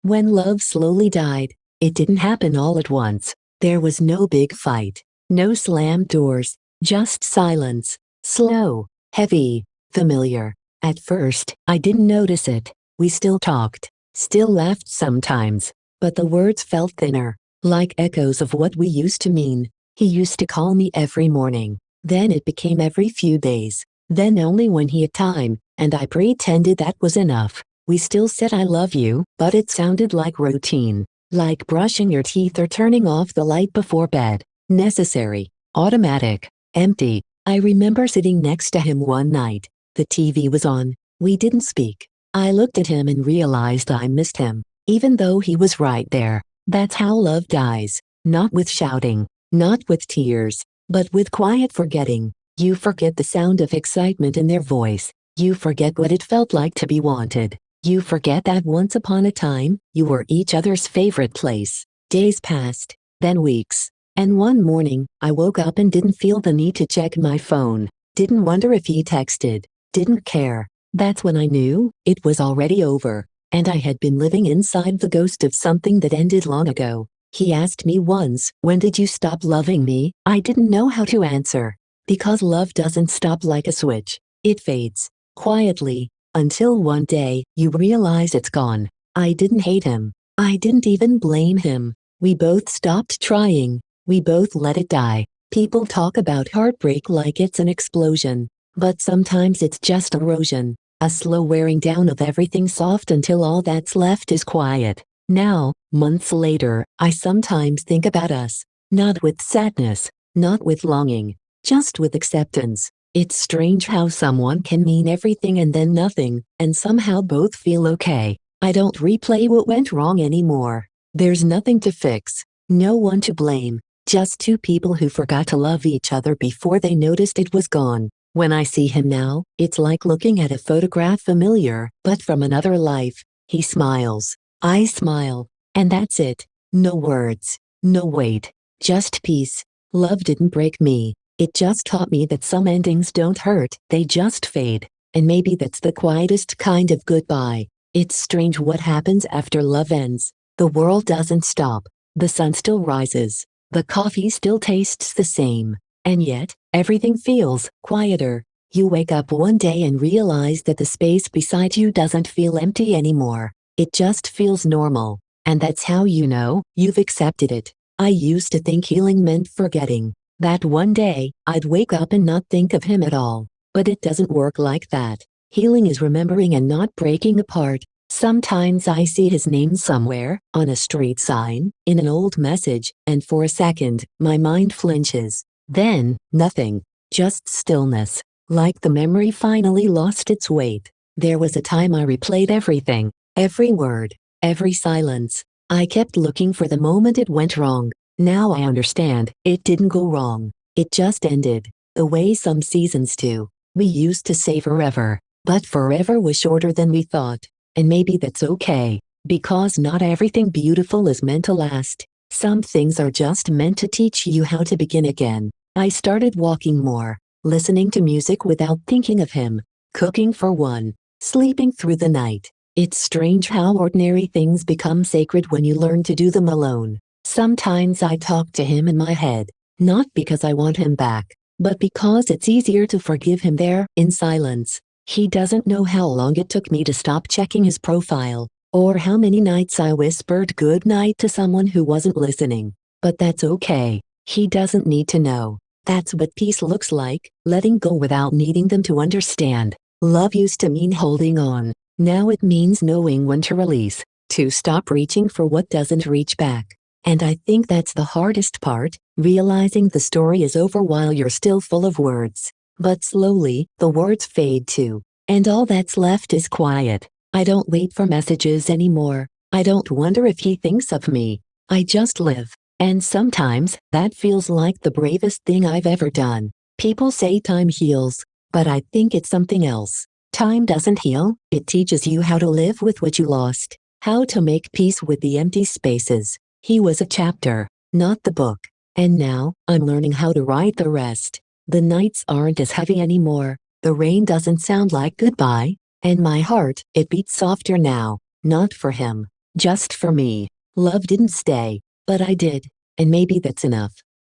When love slowly died, it didn't happen all at once. There was no big fight, no slammed doors, just silence. Slow, heavy, familiar. At first, I didn't notice it. We still talked, still laughed sometimes, but the words felt thinner, like echoes of what we used to mean. He used to call me every morning. Then it became every few days. Then only when he had time, and I pretended that was enough. We still said I love you, but it sounded like routine, like brushing your teeth or turning off the light before bed. Necessary, automatic, empty. I remember sitting next to him one night. The TV was on. We didn't speak. I looked at him and realized I missed him, even though he was right there. That's how love dies. Not with shouting, not with tears, but with quiet forgetting. You forget the sound of excitement in their voice. You forget what it felt like to be wanted. You forget that once upon a time, you were each other's favorite place. Days passed, then weeks. And one morning, I woke up and didn't feel the need to check my phone. Didn't wonder if he texted. Didn't care. That's when I knew it was already over. And I had been living inside the ghost of something that ended long ago. He asked me once, "When did you stop loving me?" I didn't know how to answer. Because love doesn't stop like a switch. It fades, quietly, until one day, you realize it's gone. I didn't hate him. I didn't even blame him. We both stopped trying. We both let it die. People talk about heartbreak like it's an explosion. But sometimes it's just erosion. A slow wearing down of everything soft until all that's left is quiet. Now, months later, I sometimes think about us. Not with sadness, not with longing, just with acceptance. It's strange how someone can mean everything and then nothing, and somehow both feel okay. I don't replay what went wrong anymore. There's nothing to fix, no one to blame, just two people who forgot to love each other before they noticed it was gone. When I see him now, it's like looking at a photograph familiar, but from another life. He smiles. I smile. And that's it. No words. No weight. Just peace. Love didn't break me. It just taught me that some endings don't hurt, they just fade. And maybe that's the quietest kind of goodbye. It's strange what happens after love ends. The world doesn't stop. The sun still rises. The coffee still tastes the same. And yet, everything feels quieter. You wake up one day and realize that the space beside you doesn't feel empty anymore. It just feels normal. And that's how you know you've accepted it. I used to think healing meant forgetting. That one day, I'd wake up and not think of him at all. But it doesn't work like that. Healing is remembering and not breaking apart. Sometimes I see his name somewhere, on a street sign, in an old message, and for a second, my mind flinches. Then, nothing. Just stillness. Like the memory finally lost its weight. There was a time I replayed everything. Every word. Every silence. I kept looking for the moment it went wrong. Now I understand, it didn't go wrong. It just ended. The way some seasons do. We used to say forever. But forever was shorter than we thought. And maybe that's okay. Because not everything beautiful is meant to last. Some things are just meant to teach you how to begin again. I started walking more. Listening to music without thinking of him. Cooking for one. Sleeping through the night. It's strange how ordinary things become sacred when you learn to do them alone. Sometimes I talk to him in my head, not because I want him back, but because it's easier to forgive him there, in silence. He doesn't know how long it took me to stop checking his profile, or how many nights I whispered good night to someone who wasn't listening. But that's okay. He doesn't need to know. That's what peace looks like, letting go without needing them to understand. Love used to mean holding on. Now it means knowing when to release, to stop reaching for what doesn't reach back. And I think that's the hardest part, realizing the story is over while you're still full of words. But slowly, the words fade too. And all that's left is quiet. I don't wait for messages anymore. I don't wonder if he thinks of me. I just live. And sometimes, that feels like the bravest thing I've ever done. People say time heals. But I think it's something else. Time doesn't heal, it teaches you how to live with what you lost. How to make peace with the empty spaces. He was a chapter, not the book. And now, I'm learning how to write the rest. The nights aren't as heavy anymore. The rain doesn't sound like goodbye. And my heart, it beats softer now. Not for him, Just for me. Love didn't stay, but I did, and maybe that's enough.